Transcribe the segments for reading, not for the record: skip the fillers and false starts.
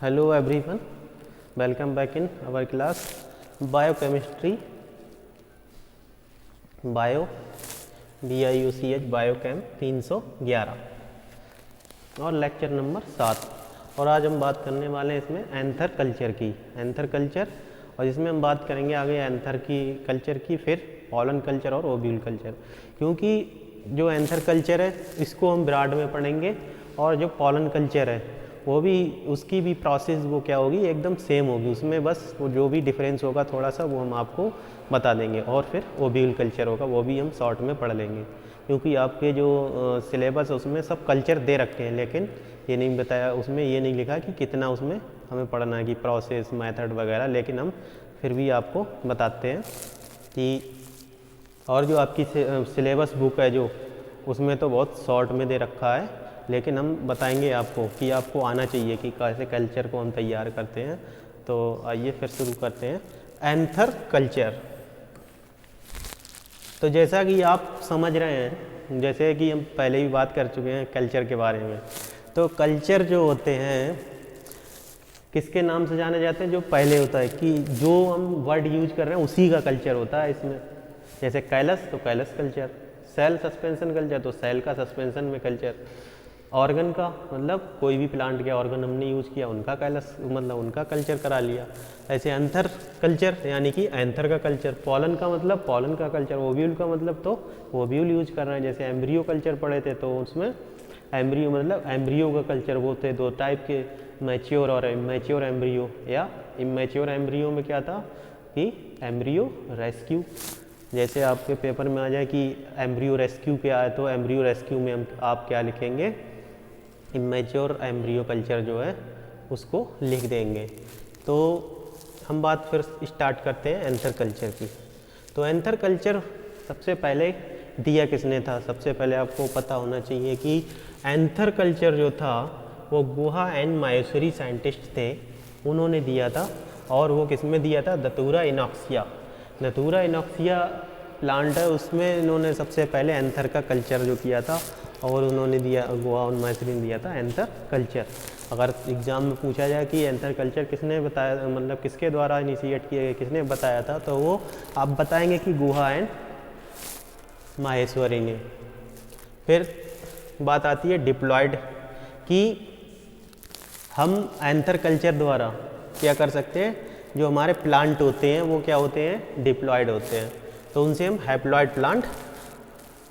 Hello everyone, welcome back in our class Biochemistry, Bio BIUCH Biochem 311 और lecture number 7। और आज हम बात करने वाले हैं इसमें एंथर कल्चर की, एंथर कल्चर, और इसमें हम बात करेंगे आगे एंथर की कल्चर की, फिर पॉलन कल्चर और ओव्यूल कल्चर। क्योंकि जो एंथर कल्चर है इसको हम ब्राड में पढ़ेंगे और जो पॉलन कल्चर है वो भी, उसकी भी प्रोसेस वो क्या होगी, एकदम सेम होगी। उसमें बस वो जो भी डिफरेंस होगा थोड़ा सा वो हम आपको बता देंगे। और फिर ओव्यूल कल्चर होगा, वो भी हम शॉर्ट में पढ़ लेंगे, क्योंकि आपके जो सिलेबस है उसमें सब कल्चर दे रखे हैं, लेकिन ये नहीं बताया, उसमें ये नहीं लिखा कि कितना उसमें हमें पढ़ना है कि प्रोसेस मेथड वगैरह। लेकिन हम फिर भी आपको बताते हैं कि, और जो आपकी सिलेबस बुक है जो, उसमें तो बहुत शॉर्ट में दे रखा है, लेकिन हम बताएंगे आपको कि आपको आना चाहिए कि कैसे कल्चर को हम तैयार करते हैं। तो आइए फिर शुरू करते हैं एंथर कल्चर। तो जैसा कि आप समझ रहे हैं, जैसे कि हम पहले भी बात कर चुके हैं कल्चर के बारे में, तो कल्चर जो होते हैं किसके नाम से जाने जाते हैं? जो पहले होता है कि जो हम वर्ड यूज कर रहे हैं उसी का कल्चर होता है इसमें। जैसे कैलस तो callus culture, cell suspension culture तो सेल का सस्पेंशन में कल्चर, ऑर्गन का मतलब कोई भी प्लांट के ऑर्गन हमने यूज़ किया उनका कैलस मतलब उनका कल्चर करा लिया। ऐसे एंथर कल्चर यानी कि एंथर का कल्चर, पॉलन का मतलब पॉलन का कल्चर, ओव्यूल का मतलब तो ओव्यूल यूज कर रहे हैं। जैसे एम्ब्रियो कल्चर पढ़े थे तो उसमें एम्ब्रियो मतलब एम्ब्रियो का कल्चर, वो थे दो टाइप के, मैच्योर और इमैच्योर एम्ब्रियो। या इमैच्योर एम्ब्रियो में क्या था कि एम्ब्रियो रेस्क्यू, जैसे आपके पेपर में आ जाए कि एम्ब्रियो रेस्क्यू क्या है, तो एम्ब्रियो रेस्क्यू में हम आप क्या लिखेंगे, इमैच्योर एम्ब्रियो कल्चर जो है उसको लिख देंगे। तो हम बात फिर स्टार्ट करते हैं एंथर कल्चर की। तो एंथर कल्चर सबसे पहले दिया किसने था? सबसे पहले आपको पता होना चाहिए कि एंथर कल्चर जो था वो गुहा एंड माहेश्वरी साइंटिस्ट थे, उन्होंने दिया था। और वो किसमें दिया था? दतूरा इनॉक्सिया, दतूरा इनॉक्सिया प्लांट है उसमें इन्होंने सबसे पहले एंथर का कल्चर जो किया था, और उन्होंने दिया, गुहा और माहेश्वरी ने दिया था एंथर कल्चर। अगर एग्ज़ाम में पूछा जाए कि एंथर कल्चर किसने बताया, मतलब किसके द्वारा इनिशिएट किया गया, किसने बताया था, तो वो आप बताएंगे कि गुहा एंड माहेश्वरी ने। फिर बात आती है डिप्लॉयड कि हम एंथर कल्चर द्वारा क्या कर सकते हैं, जो हमारे प्लांट होते हैं वो क्या होते हैं, डिप्लॉयड होते हैं, तो उनसे हम हैप्लॉयड प्लांट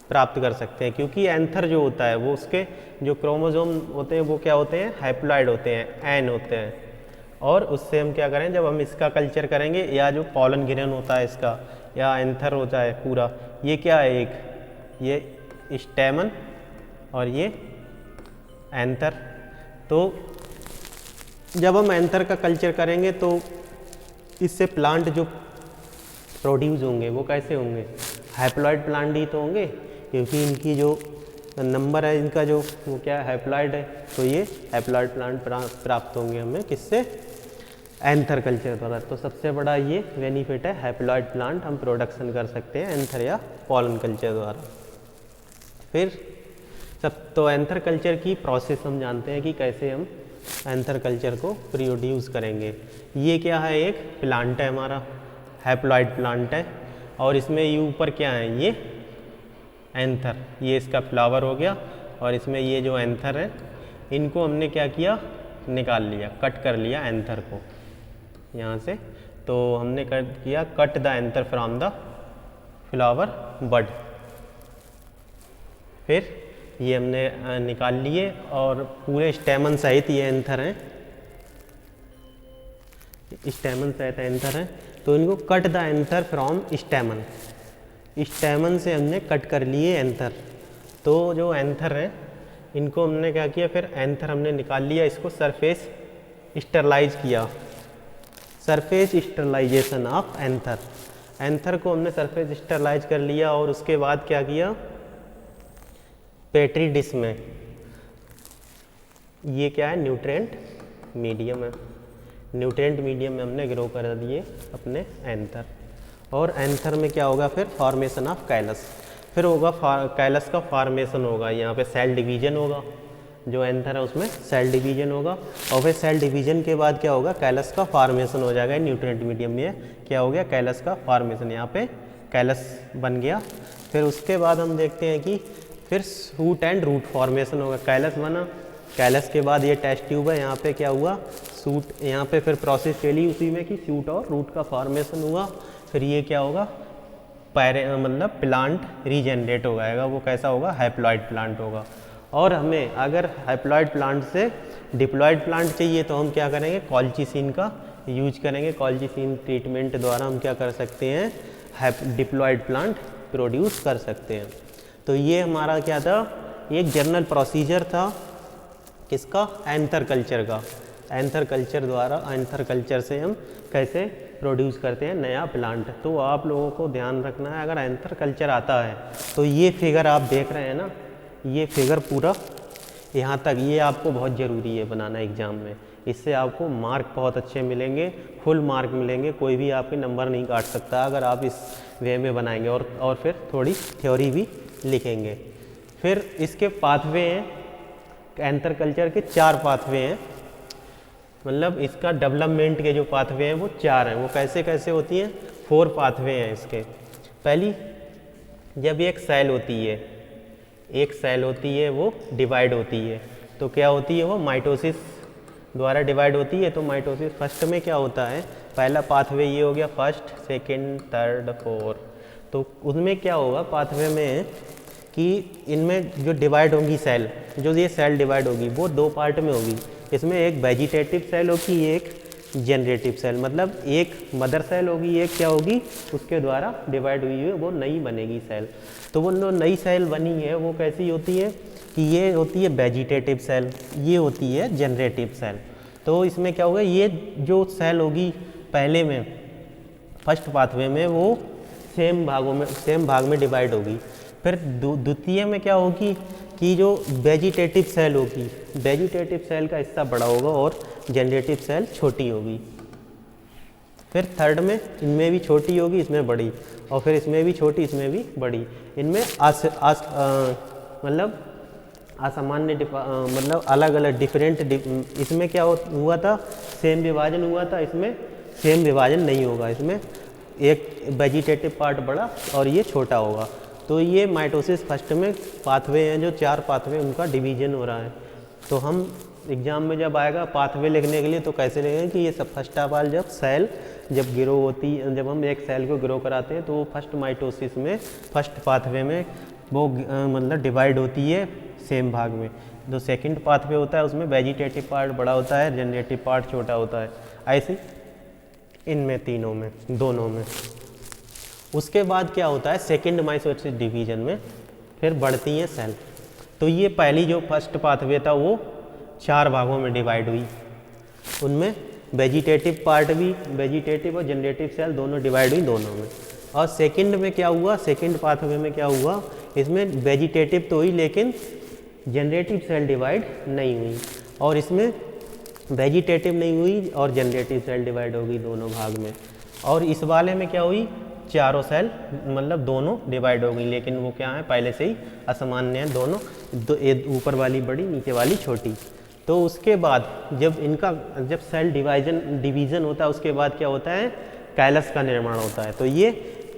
प्राप्त कर सकते हैं। क्योंकि एंथर जो होता है वो उसके जो क्रोमोसोम होते हैं वो क्या होते हैं, हैप्लॉयड होते हैं, एन होते हैं। और उससे हम क्या करें, जब हम इसका कल्चर करेंगे, या जो पॉलन गिरन होता है इसका, या एंथर होता है पूरा, ये क्या है, एक ये स्टेमन और ये एंथर। तो जब हम एंथर का कल्चर करेंगे तो इससे प्लांट जो प्रोड्यूस होंगे वो कैसे होंगे, हैप्लॉयड प्लांट ही तो होंगे, क्योंकि इनकी जो नंबर है इनका जो वो क्या है, हैप्लॉयड है। तो ये हैप्लॉयड प्लांट प्राप्त होंगे हमें किससे, एंथर कल्चर द्वारा। तो सबसे बड़ा ये बेनिफिट है, हैप्लॉयड प्लांट हम प्रोडक्शन कर सकते हैं एंथर या पॉलन कल्चर द्वारा। फिर तो एंथर कल्चर की प्रोसेस हम जानते हैं कि कैसे हम एंथर कल्चर को प्रोड्यूस करेंगे। ये क्या है, एक प्लांट है हमारा, हैप्लॉयड प्लांट है, और इसमें ये ऊपर क्या है, ये एंथर, ये इसका फ्लावर हो गया, और इसमें ये जो एंथर है इनको हमने क्या किया, निकाल लिया, कट कर लिया एंथर को यहाँ से। तो हमने कर किया cut the anther from the flower bud. फिर ये हमने निकाल लिए, और पूरे स्टेमन सहित ये एंथर हैं, स्टेमन सहित एंथर हैं, तो इनको कट द एंथर फ्रॉम स्टेमन, स्टेमन से हमने कट कर लिए एंथर। तो जो एंथर हैं इनको हमने क्या किया, फिर एंथर हमने निकाल लिया, इसको सरफेस स्टरलाइज किया, surface sterilisation of anther, anther को हमने सरफेस स्टरलाइज कर लिया। और उसके बाद क्या किया, पेट्री डिश में, ये क्या है, न्यूट्रिएंट मीडियम है, न्यूट्रिएंट मीडियम में हमने ग्रो कर दिए अपने एंथर। और एंथर में क्या होगा, फिर फॉर्मेशन ऑफ कैलस, फिर होगा कैलस का फॉर्मेशन होगा, यहाँ पे सेल डिवीजन होगा, जो एंथर है उसमें सेल डिवीजन होगा, और फिर सेल डिवीजन के बाद क्या होगा, कैलस का फॉर्मेशन हो जाएगा। न्यूट्रिएंट मीडियम में क्या हो गया, कैलस का फॉर्मेशन, यहाँ पे कैलस बन गया। फिर उसके बाद हम देखते हैं कि फिर शूट एंड रूट फॉर्मेशन होगा। कैलस बना, कैलस के बाद ये टेस्ट ट्यूब है, यहाँ पे क्या हुआ, शूट, यहाँ पे फिर प्रोसेस चली उसी में कि शूट और रूट का फॉर्मेशन हुआ। फिर ये क्या होगा, मतलब प्लांट रीजेनरेट हो जाएगा। वो कैसा होगा, हैप्लॉइड प्लांट होगा। और हमें अगर हैप्लॉइड प्लांट से डिप्लॉइड प्लांट चाहिए तो हम क्या करेंगे, कॉल्चिसिन का यूज करेंगे। कॉल्चिसिन ट्रीटमेंट द्वारा हम क्या कर सकते हैं, डिप्लॉइड प्लांट प्रोड्यूस कर सकते हैं। तो ये हमारा क्या था, एक जनरल प्रोसीजर था किसका, एंथर कल्चर का। एंथर कल्चर द्वारा, एंथर कल्चर से हम कैसे प्रोड्यूस करते हैं नया प्लांट। तो आप लोगों को ध्यान रखना है, अगर एंथर कल्चर आता है तो ये फिगर आप देख रहे हैं ना, ये फिगर पूरा यहाँ तक, ये आपको बहुत ज़रूरी है बनाना एग्ज़ाम में। इससे आपको मार्क बहुत अच्छे मिलेंगे, फुल मार्क मिलेंगे, कोई भी आपके नंबर नहीं काट सकता अगर आप इस वे में बनाएंगे। और फिर थोड़ी थ्योरी भी लिखेंगे। फिर इसके पाथवे हैं, एंथर कल्चर के 4 पाथवे हैं, मतलब इसका डेवलपमेंट के जो पाथवे हैं वो 4 हैं। वो कैसे कैसे होती हैं, 4 पाथवे हैं इसके। पहली, जब एक सेल होती है, एक सेल होती है वो डिवाइड होती है, तो क्या होती है, वो माइटोसिस द्वारा डिवाइड होती है। तो माइटोसिस फर्स्ट में क्या होता है, पहला पाथवे ये हो गया, फर्स्ट, सेकंड, थर्ड, फोर्थ। तो उसमें क्या होगा पाथवे में कि इनमें जो डिवाइड होंगी सेल, जो ये सेल डिवाइड होगी वो 2 पार्ट में होगी। इसमें एक वेजिटेटिव सेल होगी, एक जनरेटिव सेल, मतलब एक मदर सेल होगी, एक क्या होगी उसके द्वारा डिवाइड हुई है वो नई बनेगी सेल। तो वो जो नई सेल बनी है वो कैसी होती है कि ये होती है वेजिटेटिव सेल, ये होती है जनरेटिव सेल। तो इसमें क्या होगा, ये जो सेल होगी पहले में फर्स्ट पाथवे में वो सेम भाग में डिवाइड होगी। फिर द्वितीय में क्या होगी कि जो वेजिटेटिव सेल होगी, वेजिटेटिव सेल का हिस्सा बड़ा होगा और जनरेटिव सेल छोटी होगी। फिर थर्ड में इनमें भी छोटी होगी, इसमें बड़ी, और फिर इसमें भी छोटी, इसमें भी बड़ी। इनमें मतलब असामान्य मतलब अलग अलग डिफरेंट इसमें क्या हुआ था, सेम विभाजन हुआ था, इसमें सेम विभाजन नहीं होगा। इसमें एक वेजिटेटिव पार्ट बड़ा और ये छोटा होगा। तो ये माइटोसिस फर्स्ट में पाथवे हैं, जो 4 पाथवे उनका डिवीजन हो रहा है। तो हम एग्ज़ाम में जब आएगा पाथवे लिखने के लिए तो कैसे लिखेंगे कि ये सब फर्स्ट ऑफ ऑल जब सेल जब ग्रो होती है, जब हम एक सेल को ग्रो कराते हैं तो वो फर्स्ट माइटोसिस में फर्स्ट पाथवे में वो मतलब डिवाइड होती है सेम भाग में। जो सेकंड पाथवे होता है उसमें वेजिटेटिव पार्ट बड़ा होता है, जनरेटिव पार्ट छोटा होता है। ऐसे इनमें तीनों में, दोनों में। उसके बाद क्या होता है, सेकंड माइटोसिस डिवीजन में फिर बढ़ती हैं सेल। तो ये पहली जो फर्स्ट पाथवे था वो 4 भागों में डिवाइड हुई, उनमें वेजिटेटिव पार्ट भी, वेजिटेटिव और जनरेटिव सेल दोनों डिवाइड हुई दोनों में। और सेकंड में क्या हुआ, सेकंड पाथवे में क्या हुआ, इसमें वेजिटेटिव तो हुई लेकिन जनरेटिव सेल डिवाइड नहीं हुई, और इसमें वेजिटेटिव नहीं हुई और जनरेटिव सेल डिवाइड हो गई दोनों भाग में। और इस वाले में क्या हुई, चारों सेल मतलब दोनों डिवाइड हो गई, लेकिन वो क्या है पहले से ही असामान्य हैं दोनों, ऊपर वाली बड़ी नीचे वाली छोटी। तो उसके बाद जब सेल डिवीज़न होता है उसके बाद क्या होता है, कैलस का निर्माण होता है। तो ये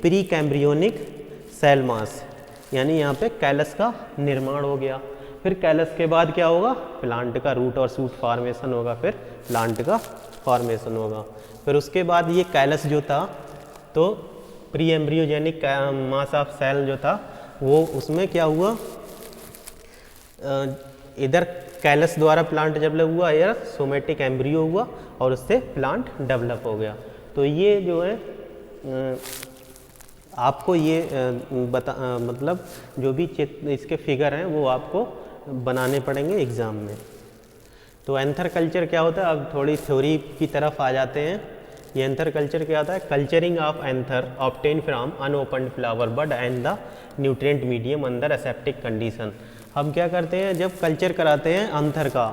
प्री कैम्ब्रियोनिक सेल मास, यानी यहाँ पे कैलस का निर्माण हो गया। फिर कैलस के बाद क्या होगा, प्लांट का रूट और शूट फॉर्मेशन होगा, फिर प्लांट का फॉर्मेशन होगा। फिर उसके बाद ये कैलस जो था तो pre embryogenic mass of cell जो था वो उसमें क्या हुआ, इधर कैलस द्वारा प्लांट डेवलप हुआ, या सोमेटिक एम्ब्रियो हुआ और उससे प्लांट डेवलप हो गया। तो ये जो है आपको ये मतलब जो भी इसके फिगर हैं वो आपको बनाने पड़ेंगे एग्ज़ाम में। तो एंथर कल्चर क्या होता है, अब थोड़ी थ्योरी की तरफ आ जाते हैं। ये एंथर कल्चर क्या होता है, culturing of anther obtain from unopened flower bud and the nutrient medium under aseptic condition. हम क्या करते हैं, जब कल्चर कराते हैं एंथर का,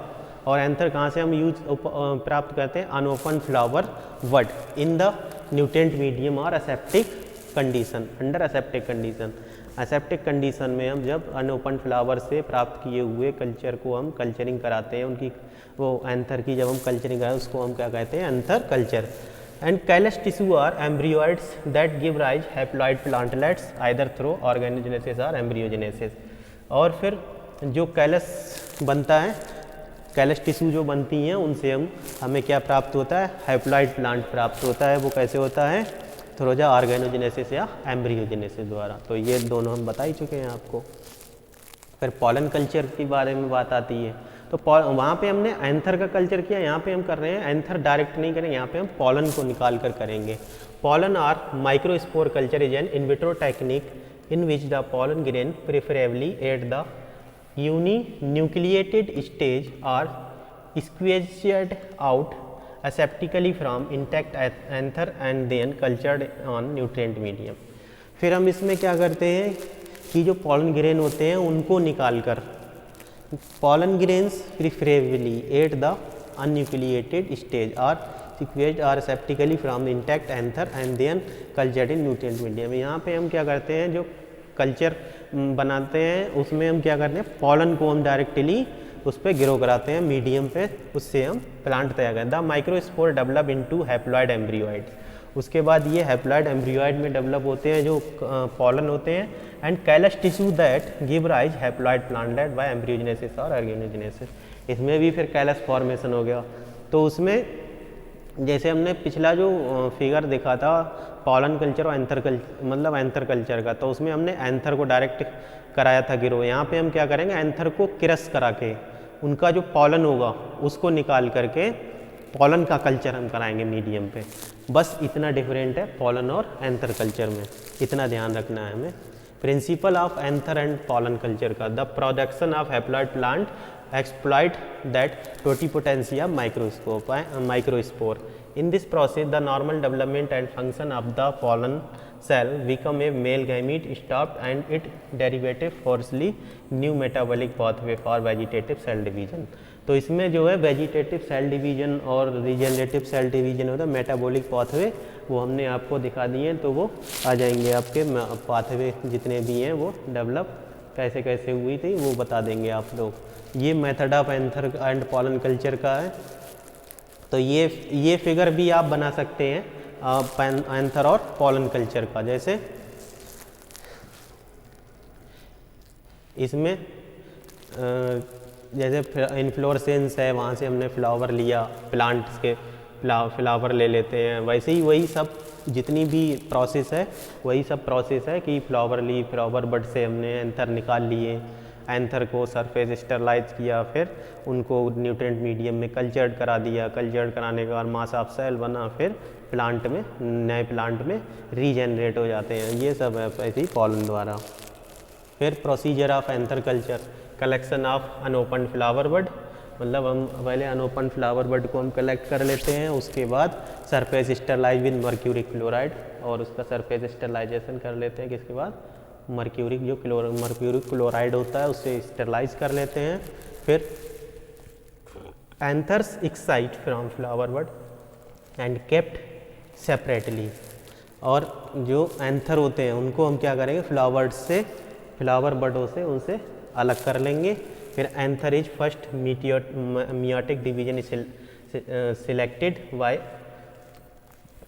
और एंथर कहाँ से हम प्राप्त करते हैं, unopen flower bud in the nutrient medium और aseptic condition, under aseptic condition. Aseptic condition में हम जब अनओपन फ्लावर से प्राप्त किए हुए कल्चर को हम कल्चरिंग कराते हैं, उनकी वो एंथर की जब हम कल्चरिंग कराते हैं उसको हम क्या कहते हैं, anther culture. And callus tissue or embryoids that give rise haploid plantlets either through organogenesis or embryogenesis. और फिर जो कैलस बनता है, कैलस टिश्यू जो बनती हैं उनसे हमें क्या प्राप्त होता है, हैप्लॉइड प्लांट प्राप्त होता है। वो कैसे होता है, थ्रू द ऑर्गेनोजेनेसिस या एम्ब्रियोजेनेसिस द्वारा। तो ये दोनों हम बता ही चुके हैं आपको। फिर पॉलन कल्चर के बारे में बात आती है, तो वहाँ पे हमने एंथर का कल्चर किया, यहाँ पे हम कर रहे हैं एंथर डायरेक्ट नहीं करेंगे, यहाँ पे हम पॉलन को निकाल कर करेंगे। Pollen or microspore culture is an in vitro technique in which the pollen grain preferably at the uninucleated stage are squeezed out aseptically from intact anther and then cultured on nutrient medium। फिर हम इसमें क्या करते हैं कि जो pollen grain होते हैं उनको निकाल कर, pollen grains preferably at the uninucleated stage are squeezed or aseptically from the intact anther and then cultured in nutrient medium। यहाँ पे हम क्या करते हैं, जो कल्चर बनाते हैं उसमें हम क्या करते हैं, पॉलन को हम डायरेक्टली उस पर ग्रो कराते हैं मीडियम पे, उससे हम प्लांट तैयार करते हैं। The microspore develop into haploid embryoids. उसके बाद ये हैप्लॉइड एम्ब्रियोइड में डेवलप होते हैं जो पॉलन होते हैं। And callus tissue that give rise haploid plantlet by embryogenesis or organogenesis. इसमें भी फिर कैलस फॉर्मेशन हो गया। तो उसमें जैसे हमने पिछला जो फिगर देखा था पॉलन कल्चर और एंथर कल्चर, मतलब एंथर कल्चर का, तो उसमें हमने एंथर को डायरेक्ट कराया था गिरो। यहाँ पे हम क्या करेंगे, एंथर को क्रश करा के उनका जो पॉलन होगा उसको निकाल करके पॉलन का कल्चर हम कराएंगे मीडियम पे। बस इतना डिफरेंट है पॉलन और एंथर कल्चर में, इतना ध्यान रखना है हमें। Principle of anther and pollen culture का, the production of haploid plant exploit that totipotentia microspore। In this process, the normal development and function of the pollen cell become a male gamete stopped and its derivative forcefully new metabolic pathway for vegetative cell division। तो इसमें जो है vegetative cell division और regenerative cell division होता है, metabolic pathway वो हमने आपको दिखा दिए हैं, तो वो आ जाएंगे आपके पाथवे जितने भी हैं वो डेवलप कैसे कैसे हुई थी वो बता देंगे आप लोग। ये method of anther and pollen culture का है। तो ये फिगर भी आप बना सकते हैं एंथर और पॉलन कल्चर का। जैसे इसमें जैसे इन्फ्लोरेसेंस है, वहाँ से हमने फ्लावर लिया, प्लांट्स के फ्लावर ले लेते हैं, वैसे ही वही सब जितनी भी प्रोसेस है वही सब प्रोसेस है कि फ्लावर ली, फ्लावर बड से हमने एंथर निकाल लिए, एंथर को सरफेस स्टरलाइज किया, फिर उनको न्यूट्रिएंट मीडियम में कल्चर्ड करा दिया, कल्चर्ड कराने के बाद मास ऑफ सेल बना, फिर प्लांट में नए प्लांट में रीजनरेट हो जाते हैं। ये सब है ऐसे ही पॉलन द्वारा। फिर procedure of anther culture, collection of unopen flower bud, मतलब हम पहले अनओपन फ्लावर बड को हम कलेक्ट कर लेते हैं, उसके बाद surface sterilise with mercuric chloride और उसका सरफेस स्टरलाइजेशन कर लेते हैं। किसके बाद मर्क्यूरिक मर्क्यूरिक क्लोराइड होता है उससे स्टरलाइज कर लेते हैं। फिर anthers excised from flower bud and kept separately, और जो एंथर होते हैं उनको हम क्या करेंगे, फ्लावर बडों से उनसे अलग कर लेंगे। फिर anther is first meiotic division selected by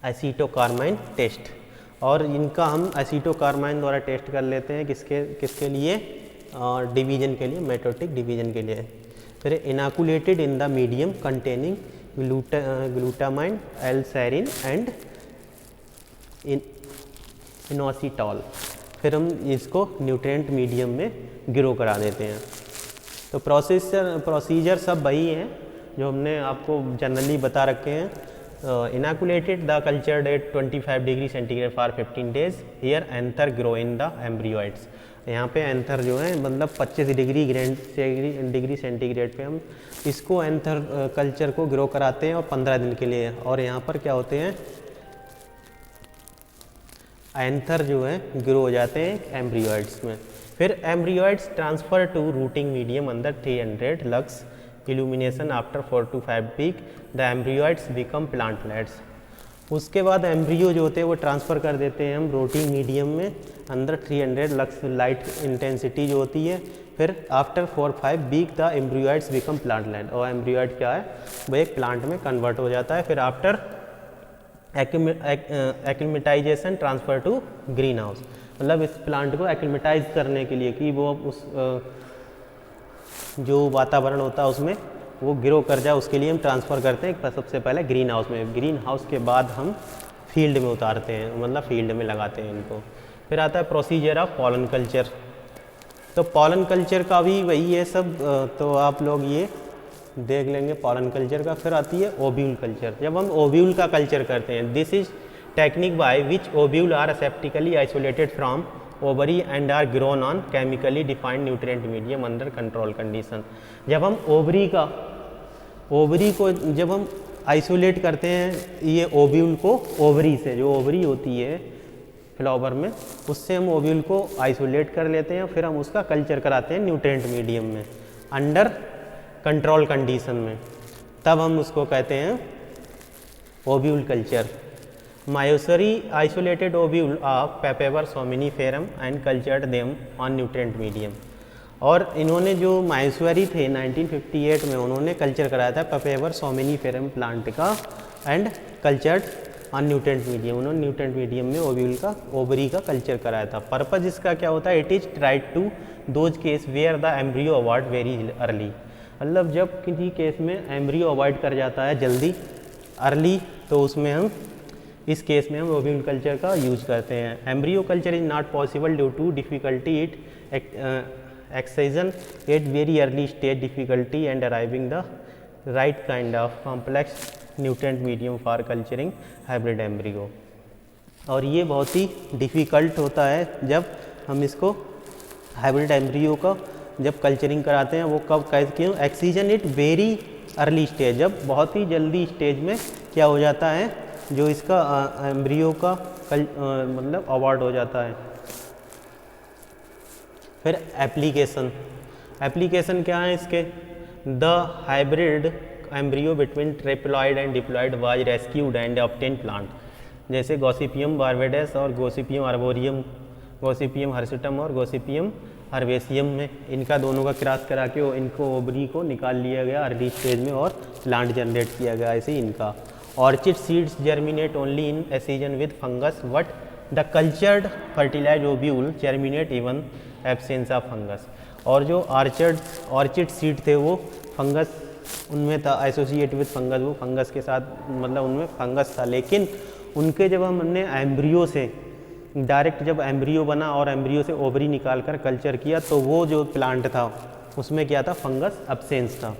acetocarmine test, और इनका हम एसीटोकार्माइन द्वारा टेस्ट कर लेते हैं किसके लिए, डिवीजन के लिए, मेटोटिक डिवीजन के लिए। फिर inoculated in the medium containing glutamine, L serine and inositol. फिर हम इसको न्यूट्रिएंट मीडियम में ग्रो करा देते हैं। तो प्रोसीजर सब वही हैं जो हमने आपको जनरली बता रखे हैं। Inoculated the culture at 25 degree centigrade for 15 days, here anther grow in the embryoids. यहाँ पे एंथर जो है मतलब 25 डिग्री सेंटीग्रेड पे हम इसको एंथर कल्चर को ग्रो कराते हैं और 15 दिन के लिए। और यहाँ पर क्या होते हैं, एंथर जो है ग्रो हो जाते हैं एम्ब्रियोइड्स में। फिर embryoids transfer to rooting medium under 300 lux illumination after 4 to 5 week, the embryos become plantlet। उसके बाद एम्ब्रियो जो होते हैं वो ट्रांसफ़र कर देते हैं हम रोटी मीडियम में अंदर 300 लक्स लाइट इंटेंसिटी जो होती है। फिर after 4-5 week the embryoids become plant land, और एम्ब्रियोइड क्या है वो एक प्लांट में कन्वर्ट हो जाता है। फिर after acclimatisation transfer to greenhouse, मतलब इस प्लांट को एक्लिमेटाइज करने के लिए कि वो उस जो वातावरण होता है उसमें वो ग्रो कर जाए, उसके लिए हम ट्रांसफ़र करते हैं सबसे पहले ग्रीन हाउस में। ग्रीन हाउस के बाद हम फील्ड में उतारते हैं, मतलब फील्ड में लगाते हैं इनको। फिर आता है प्रोसीजर ऑफ पॉलन कल्चर। तो पॉलन कल्चर का भी वही है सब, तो आप लोग ये देख लेंगे पॉलन कल्चर का। फिर आती है ओव्यूल कल्चर। जब हम ओव्यूल का कल्चर करते हैं, this is technique by which ovule are aseptically isolated from ovary and are grown on chemically defined nutrient medium under control condition. जब हम ओवरी को जब हम आइसोलेट करते हैं ये ओव्यूल को ओवरी से, जो ओवरी होती है फ्लावर में, उससे हम ओव्यूल को आइसोलेट कर लेते हैं। फिर हम उसका कल्चर कराते हैं न्यूट्रिएंट मीडियम में अंडर कंट्रोल कंडीशन में, तब हम उसको कहते हैं ओव्यूल कल्चर। मायोसरी isolated ovule of Papaver somniferum and cultured them on nutrient medium. और इन्होंने जो मायोसरी थे 1958 में उन्होंने कल्चर कराया था पेपेवर सोमिनिफेरम प्लांट का and cultured on nutrient medium. उन्होंने न्यूट्रिएंट मीडियम में ओव्यूल का ओवरी का कल्चर कराया था। पर्पज इसका क्या होता है, it is tried to those case where the embryo avoid very early, मतलब जब किसी केस में एम्ब्रियो अवॉइड कर जाता है जल्दी अर्ली, तो उसमें हम इस केस में हम ओव्यूल कल्चर का यूज करते हैं। Embryo culture is not possible due to difficulty it excision at very early stage difficulty and arriving the right kind of complex nutrient medium for culturing hybrid embryo. और ये बहुत ही difficult होता है जब हम इसको हाइब्रिड एम्ब्रियो का जब कल्चरिंग कराते हैं। वो कब क्यों, excision it very early stage, जब बहुत ही जल्दी स्टेज में क्या हो जाता है, जो इसका एम्ब्रियो का मतलब अवॉर्ड हो जाता है। फिर एप्लीकेशन क्या है इसके, the hybrid embryo between triploid and diploid was rescued and obtain plant, जैसे गॉसिपियम बारबेडेस और गॉसिपियम आर्बोरियम, गॉसिपियम हर्सिटम और गॉसिपियम हर्बेसियम में इनका दोनों का क्रॉस करा के इनको ओवरी को निकाल लिया गया अर्ली स्टेज में और प्लांट जनरेट किया गया। ऐसे ही इनका orchid seeds germinate only in association with fungus but the cultured fertilize ovule germinate even absence of fungus. और जो ऑर्चिड सीड थे वो फंगस उनमें था, एसोसिएट विद फंगस, वो फंगस के साथ मतलब उनमें फंगस था, लेकिन उनके जब हमने एम्ब्रियो से डायरेक्ट जब एम्ब्रियो बना और एम्ब्रियो से ओवरी निकाल कर कल्चर किया तो वो जो प्लांट था उसमें क्या था, फंगस एब्सेंस था।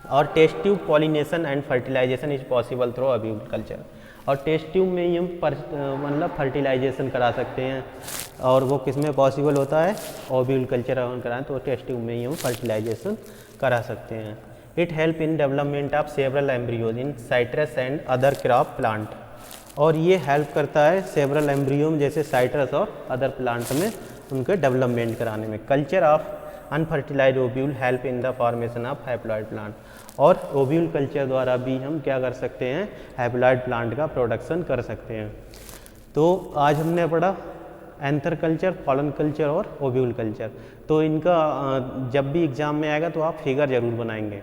और test tube pollination and fertilisation is possible through ovule culture. और टेस्ट ट्यूब में ही हम मतलब फर्टिलाइजेशन करा सकते हैं, और वो किस में पॉसिबल होता है, ओव्यूल कल्चर अगर कराएं तो टेस्ट ट्यूब में ही हम फर्टिलाइजेशन करा सकते हैं। It help in development of several embryos in citrus and other crop plant. और ये हेल्प करता है सेवरल एम्ब्रियो में, जैसे साइट्रस और अदर प्लांट में उनके डेवलपमेंट कराने में। Culture of unfertilised ovule help in the formation of haploid plant. और ओव्यूल कल्चर द्वारा भी हम क्या कर सकते हैं, हैप्लॉइड प्लांट का प्रोडक्शन कर सकते हैं। तो आज हमने पढ़ा एंथर कल्चर, पॉलन कल्चर और ओव्यूल कल्चर। तो इनका जब भी एग्जाम में आएगा तो आप फिगर ज़रूर बनाएंगे।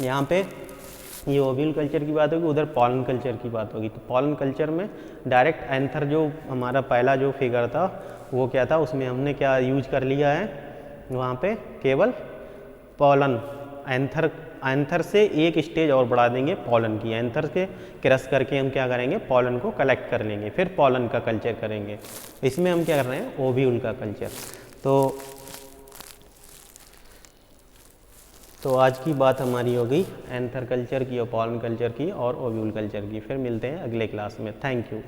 यहाँ पे ये ओव्यूल कल्चर की बात होगी, उधर पॉलन कल्चर की बात होगी। तो पॉलन कल्चर में डायरेक्ट एंथर जो हमारा पहला जो फिगर था वो क्या था, उसमें हमने क्या यूज कर लिया है, वहाँ पे केवल पॉलन, एंथर से एक स्टेज और बढ़ा देंगे पॉलन की। एंथर के क्रश करके हम क्या करेंगे, पॉलन को कलेक्ट कर लेंगे, फिर पॉलन का कल्चर करेंगे। इसमें हम क्या कर रहे हैं, ओव्यूल का कल्चर। तो आज की बात हमारी हो गई एंथर कल्चर की और पॉलन कल्चर की और ओव्यूल कल्चर की। फिर मिलते हैं अगले क्लास में। Thank you.